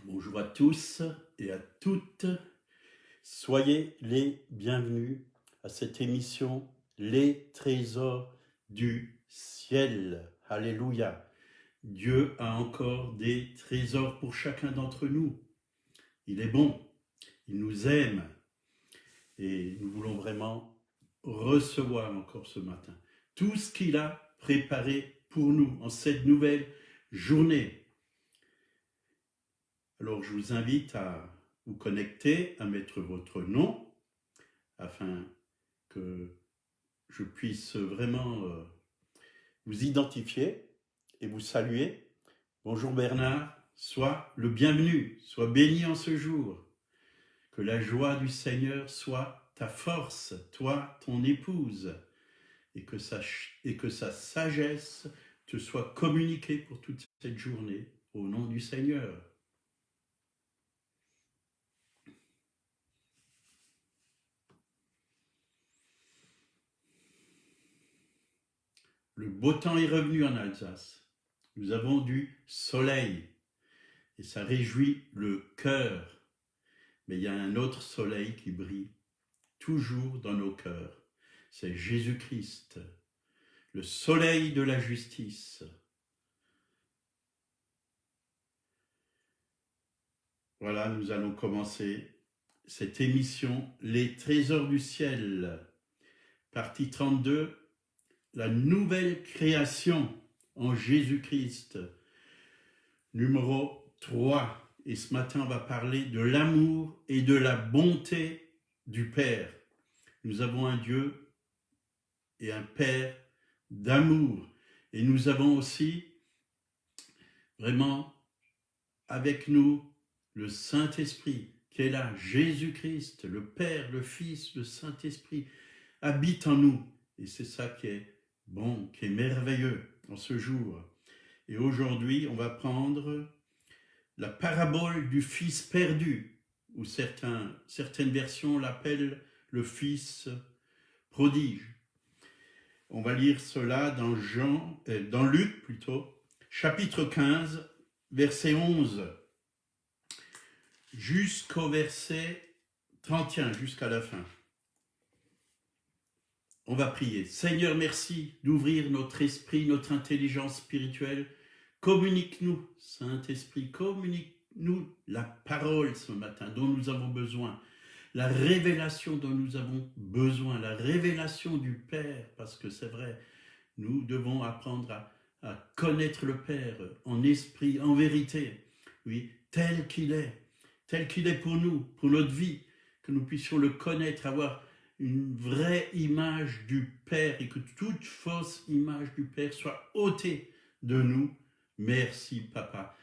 Bonjour à tous et à toutes. Soyez les bienvenus à cette émission Les Trésors du Ciel. Alléluia. Dieu a encore des trésors pour chacun d'entre nous. Il est bon, il nous aime et nous voulons vraiment recevoir encore ce matin tout ce qu'il a préparé pour nous en cette nouvelle journée. Alors je vous invite à vous connecter, à mettre votre nom, afin que je puisse vraiment vous identifier et vous saluer. Bonjour Bernard, sois le bienvenu, sois béni en ce jour. Que la joie du Seigneur soit ta force, toi, ton épouse, et que sa sagesse te soit communiquée pour toute cette journée, au nom du Seigneur. Le beau temps est revenu en Alsace. Nous avons du soleil et ça réjouit le cœur. Mais il y a un autre soleil qui brille toujours dans nos cœurs. C'est Jésus-Christ, le soleil de la justice. Voilà, nous allons commencer cette émission Les Trésors du Ciel, partie 32, la nouvelle création en Jésus-Christ, numéro 3. Et ce matin, on va parler de l'amour et de la bonté du Père. Nous avons un Dieu et un Père d'amour. Et nous avons aussi vraiment avec nous le Saint-Esprit qui est là, Jésus-Christ, le Père, le Fils, le Saint-Esprit habite en nous. Et c'est ça qui est bon, qui est merveilleux en ce jour. Et aujourd'hui, on va prendre la parabole du Fils perdu, ou certaines versions l'appellent le Fils prodige. On va lire cela dans Luc plutôt, chapitre 15, verset 11, jusqu'au verset 31, jusqu'à la fin. On va prier. Seigneur, merci d'ouvrir notre esprit, notre intelligence spirituelle. Communique-nous, Saint-Esprit, communique-nous la parole ce matin dont nous avons besoin, la révélation dont nous avons besoin, la révélation du Père, parce que c'est vrai, nous devons apprendre à connaître le Père en esprit, en vérité, oui, tel qu'il est pour nous, pour notre vie, que nous puissions le connaître, avoir une vraie image du Père et que toute fausse image du Père soit ôtée de nous. Merci Papa,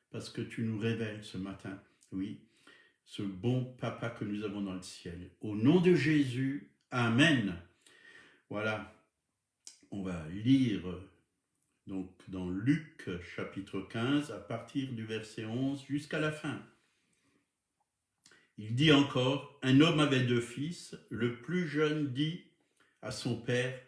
parce que tu nous révèles ce matin, oui, ce bon Papa que nous avons dans le ciel. Au nom de Jésus, Amen. Voilà, on va lire donc dans Luc chapitre 15 à partir du verset 11 jusqu'à la fin. Il dit encore, un homme avait 2 fils, le plus jeune dit à son père,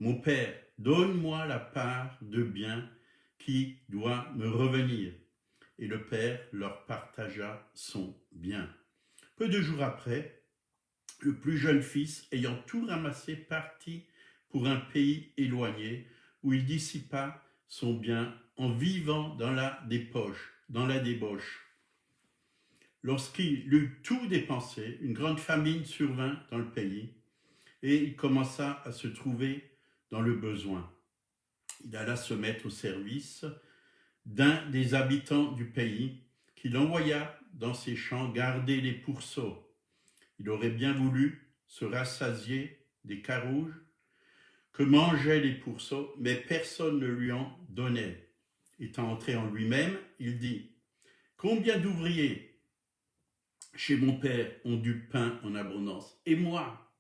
mon père, donne-moi la part de bien qui doit me revenir. Et le père leur partagea son bien. Peu de jours après, le plus jeune fils, ayant tout ramassé, partit pour un pays éloigné où il dissipa son bien en vivant dans la débauche. Lorsqu'il eut tout dépensé, une grande famine survint dans le pays et il commença à se trouver dans le besoin. Il alla se mettre au service d'un des habitants du pays qui l'envoya dans ses champs garder les pourceaux. Il aurait bien voulu se rassasier des carouges que mangeaient les pourceaux, mais personne ne lui en donnait. Étant entré en lui-même, il dit « Combien d'ouvriers chez mon père ont du pain en abondance, et moi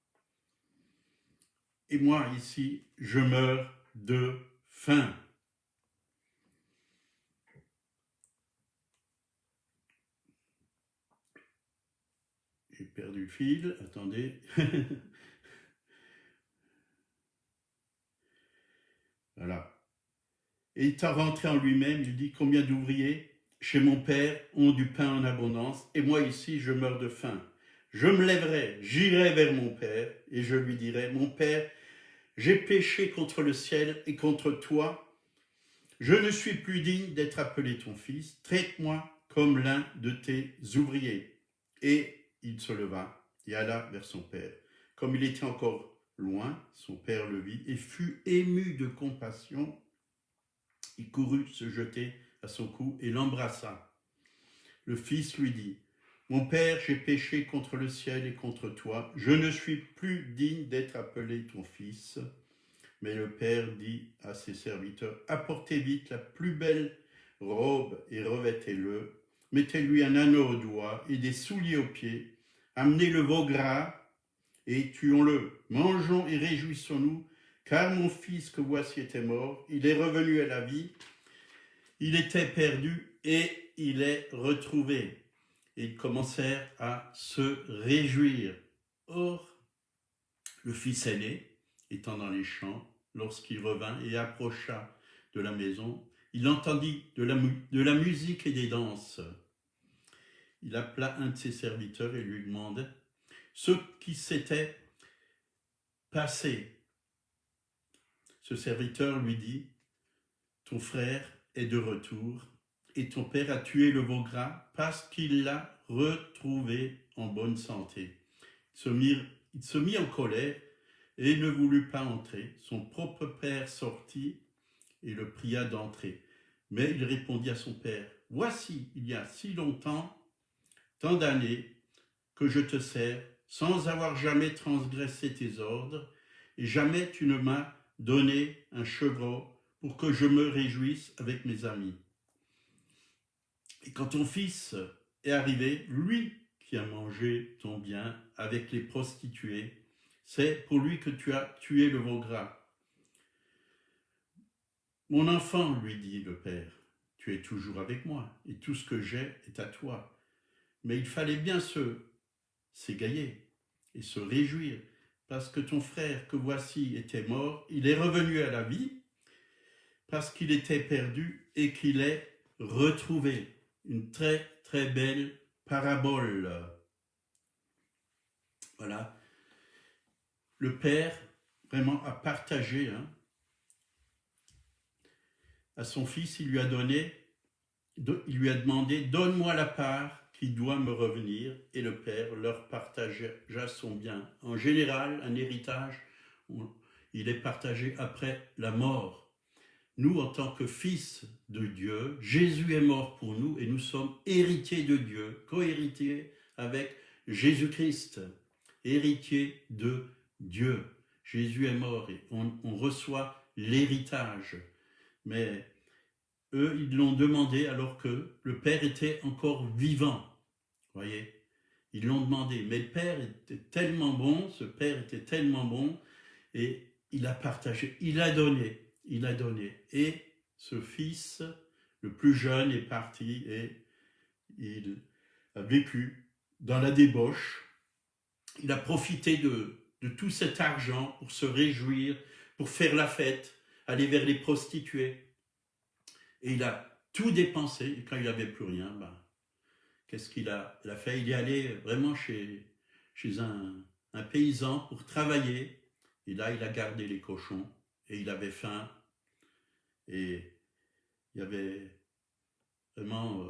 ici, je meurs de faim. » J'ai perdu le fil, attendez. Voilà. Et étant rentré en lui-même, il dit, combien d'ouvriers chez mon père ont du pain en abondance, et moi ici je meurs de faim. Je me lèverai, j'irai vers mon père, et je lui dirai, mon père, j'ai péché contre le ciel et contre toi. Je ne suis plus digne d'être appelé ton fils. Traite-moi comme l'un de tes ouvriers. Et il se leva et alla vers son père. Comme il était encore loin, son père le vit et fut ému de compassion. Il courut se jeter à son cou et l'embrassa. Le fils lui dit, mon père, j'ai péché contre le ciel et contre toi. Je ne suis plus digne d'être appelé ton fils. Mais le père dit à ses serviteurs, apportez vite la plus belle robe et revêtez-le. Mettez-lui un anneau au doigt et des souliers aux pieds. Amenez le veau gras et tuons-le. Mangeons et réjouissons-nous, car mon fils que voici était mort, il est revenu à la vie. Il était perdu et il est retrouvé. Et ils commencèrent à se réjouir. Or, le fils aîné, étant dans les champs, lorsqu'il revint et approcha de la maison, il entendit de la musique et des danses. Il appela un de ses serviteurs et lui demanda ce qui s'était passé. Ce serviteur lui dit, ton frère est de retour et ton père a tué le veau gras parce qu'il l'a retrouvé en bonne santé. Il se mit en colère et ne voulut pas entrer. Son propre père sortit et le pria d'entrer. Mais il répondit à son père, voici, il y a si longtemps, tant d'années, que je te sers, sans avoir jamais transgressé tes ordres, et jamais tu ne m'as donné un chevreau pour que je me réjouisse avec mes amis. Et quand ton fils est arrivé, lui qui a mangé ton bien avec les prostituées, c'est pour lui que tu as tué le veau gras. Mon enfant, lui dit le père, tu es toujours avec moi, et tout ce que j'ai est à toi. Mais il fallait bien s'égayer et se réjouir, parce que ton frère que voici était mort, il est revenu à la vie, parce qu'il était perdu et qu'il est retrouvé. Une très très belle parabole. Voilà. Le père vraiment a partagé à son fils, il lui a demandé, donne-moi la part qui doit me revenir, et le père leur partagea son bien. En général, un héritage, il est partagé après la mort. Nous, en tant que fils de Dieu, Jésus est mort pour nous et nous sommes héritiers de Dieu, co-héritiers avec Jésus-Christ, héritiers de Dieu. Jésus est mort et on reçoit l'héritage. Mais eux, ils l'ont demandé alors que le père était encore vivant. Voyez, ils l'ont demandé. Mais le père était tellement bon, ce père était tellement bon, et il a partagé, il a donné. Et ce fils, le plus jeune, est parti et il a vécu dans la débauche. Il a profité de tout cet argent pour se réjouir, pour faire la fête, aller vers les prostituées. Et il a tout dépensé. Et quand il n'avait plus rien, qu'est-ce qu'il a fait? Il est allé vraiment chez un paysan pour travailler. Et là, il a gardé les cochons. Et il avait faim. Et il y avait vraiment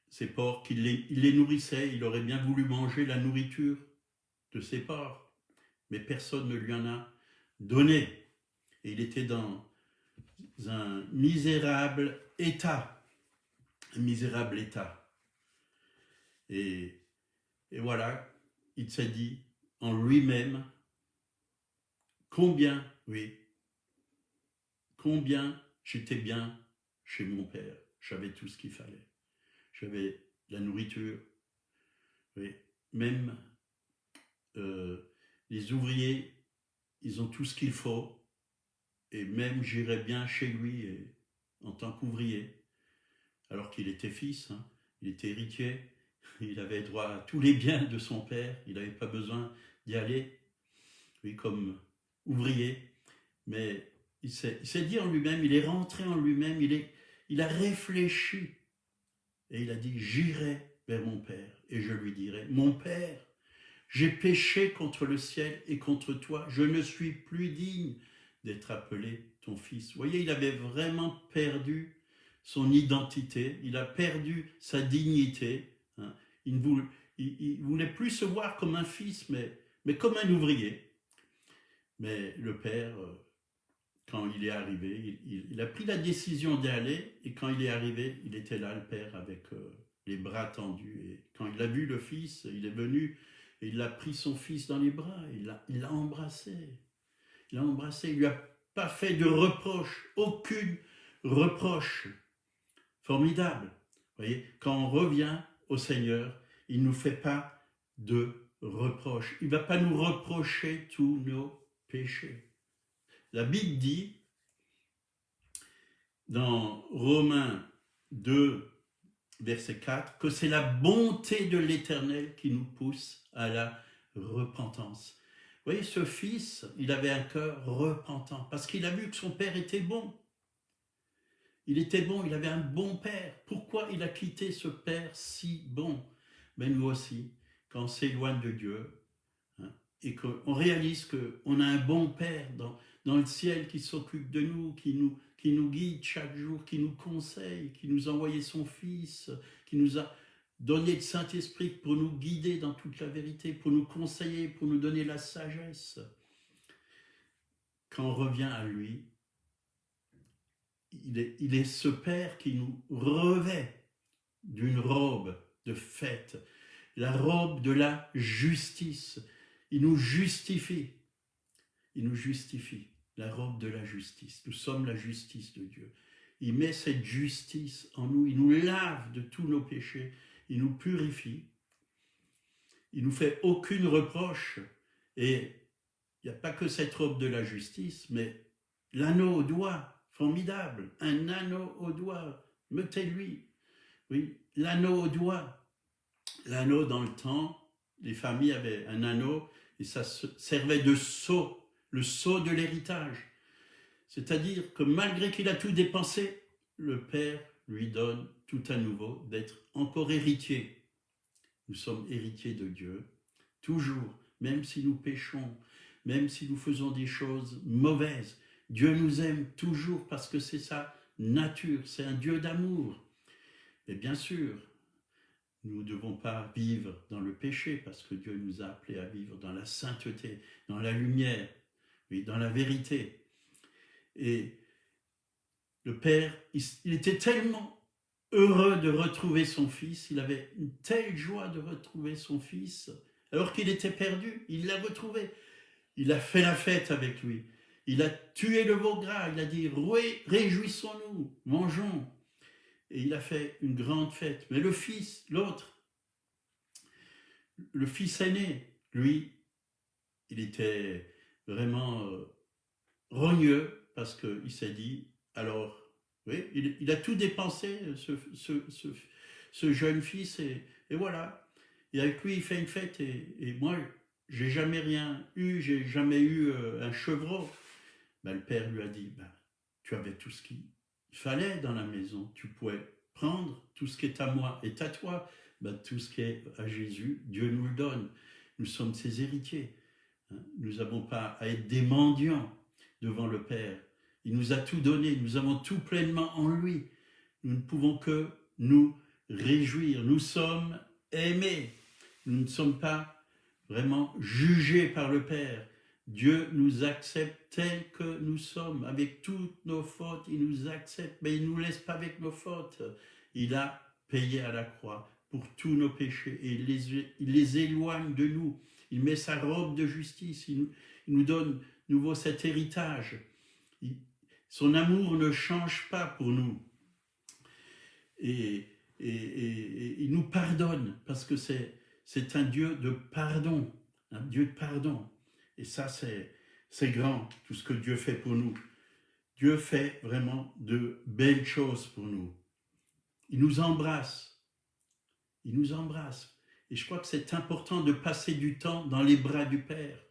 ces porcs, il les nourrissait. Il aurait bien voulu manger la nourriture de ces porcs. Mais personne ne lui en a donné. Et il était dans un misérable état. Un misérable état. Et voilà, il s'est dit en lui-même, combien j'étais bien chez mon père. J'avais tout ce qu'il fallait. J'avais la nourriture. Oui. Même les ouvriers, ils ont tout ce qu'il faut. Et même j'irais bien chez lui en tant qu'ouvrier. Alors qu'il était fils, il était héritier. Il avait droit à tous les biens de son père. Il n'avait pas besoin d'y aller. Oui, comme ouvrier. Mais il s'est dit en lui-même, il est rentré en lui-même, il a réfléchi Et il a dit, j'irai vers mon Père et je lui dirai, mon Père, j'ai péché contre le ciel et contre toi, je ne suis plus digne d'être appelé ton fils. Vous voyez, il avait vraiment perdu son identité, il a perdu sa dignité. Hein. Il ne voulait plus se voir comme un fils, mais comme un ouvrier. Mais le Père, quand il est arrivé, il a pris la décision d'y aller, et quand il est arrivé, il était là, le Père, avec les bras tendus. Et quand il a vu le Fils, il est venu, et il a pris son Fils dans les bras, il l'a embrassé. Il l'a embrassé, il lui a pas fait de reproche, aucune reproche. Formidable. Vous voyez, quand on revient au Seigneur, il ne nous fait pas de reproches. Il ne va pas nous reprocher tous nos péchés. La Bible dit, dans Romains 2, verset 4, que c'est la bonté de l'Éternel qui nous pousse à la repentance. Vous voyez, ce fils, il avait un cœur repentant, parce qu'il a vu que son père était bon. Il était bon, il avait un bon père. Pourquoi il a quitté ce père si bon? Mais nous aussi, quand on s'éloigne de Dieu, hein, et qu'on réalise qu'on a un bon père dans le ciel qui s'occupe de nous, qui nous guide chaque jour, qui nous conseille, qui nous a envoyé son Fils, qui nous a donné le Saint-Esprit pour nous guider dans toute la vérité, pour nous conseiller, pour nous donner la sagesse. Quand on revient à lui, il est ce Père qui nous revêt d'une robe de fête, la robe de la justice. Il nous justifie. Il nous justifie, la robe de la justice. Nous sommes la justice de Dieu. Il met cette justice en nous. Il nous lave de tous nos péchés. Il nous purifie. Il nous fait aucune reproche. Et il n'y a pas que cette robe de la justice, mais l'anneau au doigt. Formidable, un anneau au doigt, mettez-lui. Oui, l'anneau au doigt. L'anneau dans le temps, les familles avaient un anneau et ça servait de sceau, le sceau de l'héritage. C'est-à-dire que malgré qu'il a tout dépensé, le Père lui donne tout à nouveau d'être encore héritier. Nous sommes héritiers de Dieu, toujours, même si nous péchons, même si nous faisons des choses mauvaises. Dieu nous aime toujours parce que c'est sa nature, c'est un Dieu d'amour. Et bien sûr, nous ne devons pas vivre dans le péché parce que Dieu nous a appelés à vivre dans la sainteté, dans la lumière, oui, dans la vérité. Et le Père, il était tellement heureux de retrouver son Fils, il avait une telle joie de retrouver son Fils, alors qu'il était perdu, il l'a retrouvé. Il a fait la fête avec lui. Il a tué le veau gras, il a dit « Réjouissons-nous, mangeons ». Et il a fait une grande fête. Mais le fils, l'autre, le fils aîné, lui, il était vraiment rogneux parce qu'il s'est dit, alors, oui, il a tout dépensé, ce jeune fils, et voilà. Et avec lui, il fait une fête, et moi, j'ai jamais rien eu, j'ai jamais eu un chevreau. Ben, le père lui a dit, ben, tu avais tout ce qu'il fallait dans la maison, tu pouvais prendre tout ce qui est à moi est à toi, ben, tout ce qui est à Jésus, Dieu nous le donne, nous sommes ses héritiers, hein. Nous n'avons pas à être des mendiants devant le Père, il nous a tout donné, nous avons tout pleinement en lui, nous ne pouvons que nous réjouir, nous sommes aimés, nous ne sommes pas vraiment jugés par le Père. Dieu nous accepte tels que nous sommes, avec toutes nos fautes, il nous accepte, mais il ne nous laisse pas avec nos fautes. Il a payé à la croix pour tous nos péchés et il les éloigne de nous. Il met sa robe de justice, il nous donne nouveau cet héritage. Son amour ne change pas pour nous. Et il nous pardonne parce que c'est un Dieu de pardon, un Dieu de pardon. Et ça, c'est grand, tout ce que Dieu fait pour nous. Dieu fait vraiment de belles choses pour nous. Il nous embrasse. Il nous embrasse. Et je crois que c'est important de passer du temps dans les bras du Père,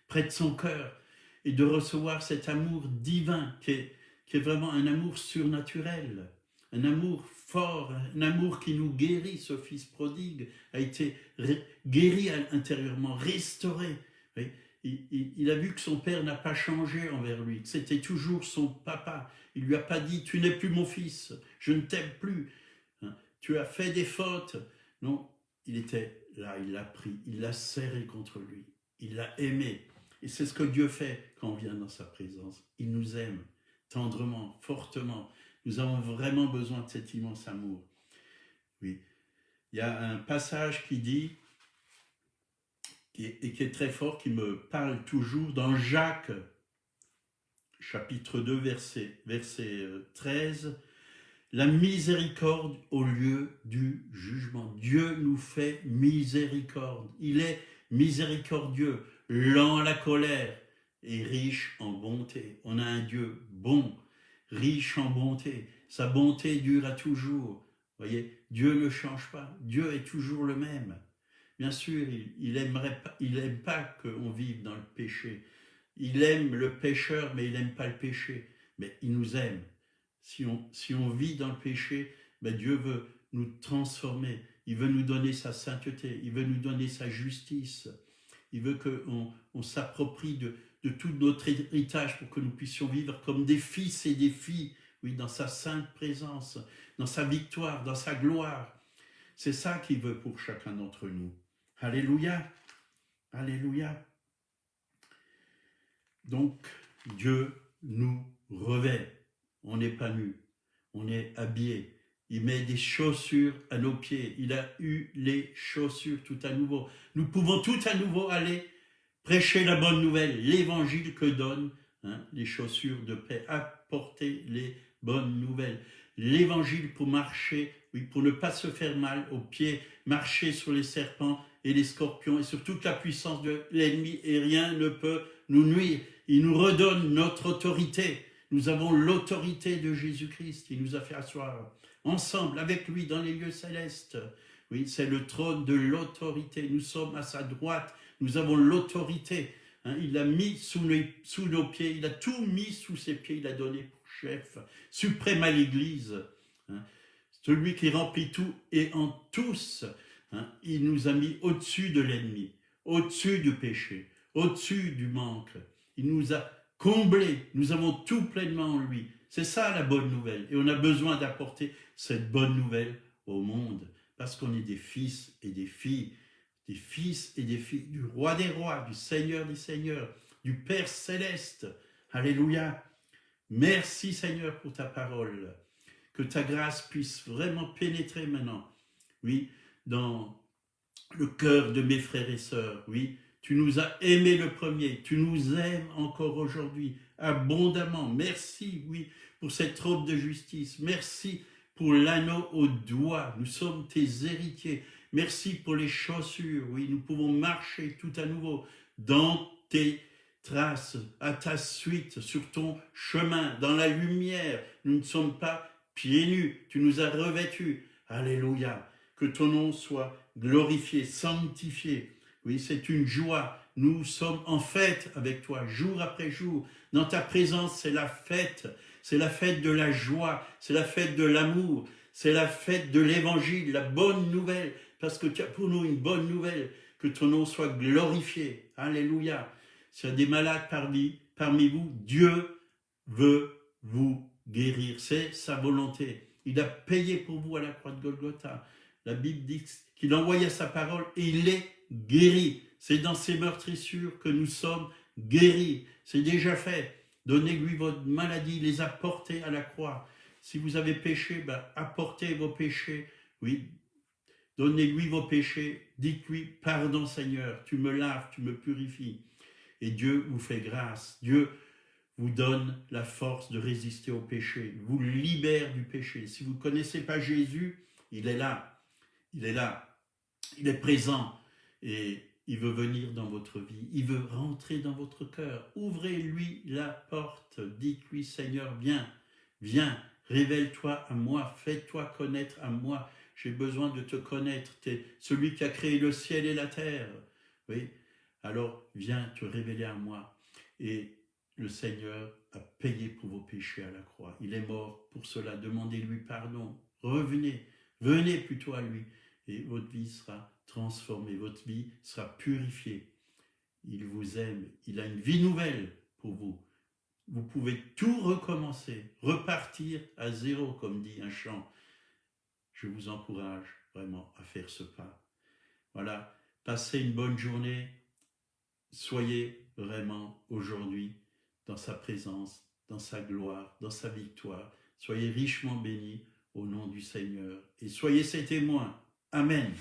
près de son cœur, et de recevoir cet amour divin qui est vraiment un amour surnaturel, un amour fort, un amour qui nous guérit. Ce fils prodigue a été guéri intérieurement, restauré. Oui. Il a vu que son père n'a pas changé envers lui, que c'était toujours son papa. Il ne lui a pas dit « tu n'es plus mon fils, je ne t'aime plus, hein, tu as fait des fautes ». Non, il était là, il l'a pris, il l'a serré contre lui, il l'a aimé. Et c'est ce que Dieu fait quand on vient dans sa présence. Il nous aime tendrement, fortement. Nous avons vraiment besoin de cet immense amour. Oui. Il y a un passage qui dit, et qui est très fort, qui me parle toujours, dans Jacques, chapitre 2, verset 13, « La miséricorde au lieu du jugement ». Dieu nous fait miséricorde. Il est miséricordieux, lent à la colère et riche en bonté. On a un Dieu bon, riche en bonté. Sa bonté dure à toujours. Vous voyez, Dieu ne change pas. Dieu est toujours le même. Bien sûr, il aime pas qu'on vive dans le péché. Il aime le pécheur, mais il n'aime pas le péché. Mais il nous aime. Si on vit dans le péché, ben Dieu veut nous transformer. Il veut nous donner sa sainteté. Il veut nous donner sa justice. Il veut qu'on s'approprie de tout notre héritage pour que nous puissions vivre comme des fils et des filles, oui, dans sa sainte présence, dans sa victoire, dans sa gloire. C'est ça qu'il veut pour chacun d'entre nous. Alléluia, alléluia. Donc, Dieu nous revêt. On n'est pas nus, on est habillés. Il met des chaussures à nos pieds. Il a eu les chaussures tout à nouveau. Nous pouvons tout à nouveau aller prêcher la bonne nouvelle, l'évangile que donnent les chaussures de paix. Apporter les bonnes nouvelles. L'évangile pour marcher, oui, pour ne pas se faire mal aux pieds, marcher sur les serpents et les scorpions et sur toute la puissance de l'ennemi, et rien ne peut nous nuire. Il nous redonne notre autorité. Nous avons l'autorité de Jésus-Christ. Il nous a fait asseoir ensemble avec lui dans les lieux célestes. Oui, c'est le trône de l'autorité. Nous sommes à sa droite. Nous avons l'autorité. Il l'a mis sous nos pieds. Il a tout mis sous ses pieds. Il a donné pour chef suprême à l'Église. Celui qui remplit tout et en tous. Il nous a mis au-dessus de l'ennemi, au-dessus du péché, au-dessus du manque. Il nous a comblés. Nous avons tout pleinement en lui. C'est ça la bonne nouvelle. Et on a besoin d'apporter cette bonne nouvelle au monde. Parce qu'on est des fils et des filles du roi des rois, du Seigneur des seigneurs, du Père céleste. Alléluia. Merci Seigneur pour ta parole. Que ta grâce puisse vraiment pénétrer maintenant. Oui, dans le cœur de mes frères et sœurs. Oui, tu nous as aimés le premier. Tu nous aimes encore aujourd'hui abondamment. Merci, oui, pour cette robe de justice. Merci pour l'anneau au doigt. Nous sommes tes héritiers. Merci pour les chaussures. Oui, nous pouvons marcher tout à nouveau dans tes traces, à ta suite, sur ton chemin, dans la lumière. Nous ne sommes pas pieds nus. Tu nous as revêtus. Alléluia. Que ton nom soit glorifié, sanctifié. Oui, c'est une joie. Nous sommes en fête avec toi, jour après jour. Dans ta présence, c'est la fête. C'est la fête de la joie. C'est la fête de l'amour. C'est la fête de l'évangile, la bonne nouvelle. Parce que tu as pour nous une bonne nouvelle. Que ton nom soit glorifié. Alléluia. S'il y a des malades parmi vous, Dieu veut vous guérir. C'est sa volonté. Il a payé pour vous à la croix de Golgotha. La Bible dit qu'il envoya sa parole et il est guéri. C'est dans ces meurtrissures que nous sommes guéris. C'est déjà fait. Donnez-lui votre maladie, les a portés à la croix. Si vous avez péché, apportez vos péchés. Oui, donnez-lui vos péchés. Dites-lui, pardon Seigneur, tu me laves, tu me purifies. Et Dieu vous fait grâce. Dieu vous donne la force de résister au péché, vous libère du péché. Si vous ne connaissez pas Jésus, il est là. Il est là, il est présent et il veut venir dans votre vie, il veut rentrer dans votre cœur. Ouvrez-lui la porte, dites-lui Seigneur, viens, révèle-toi à moi, fais-toi connaître à moi. J'ai besoin de te connaître, tu es celui qui a créé le ciel et la terre. Oui, alors viens te révéler à moi. Et Le Seigneur a payé pour vos péchés à la croix. Il est mort pour cela. Demandez-lui pardon. Revenez, venez plutôt à lui et votre vie sera transformée, votre vie sera purifiée. Il vous aime, il a une vie nouvelle pour vous. Vous pouvez tout recommencer, repartir à zéro, comme dit un chant. Je vous encourage vraiment à faire ce pas. Voilà, passez une bonne journée. Soyez vraiment aujourd'hui dans sa présence, dans sa gloire, dans sa victoire. Soyez richement bénis au nom du Seigneur et soyez ses témoins. Amen.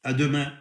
À demain.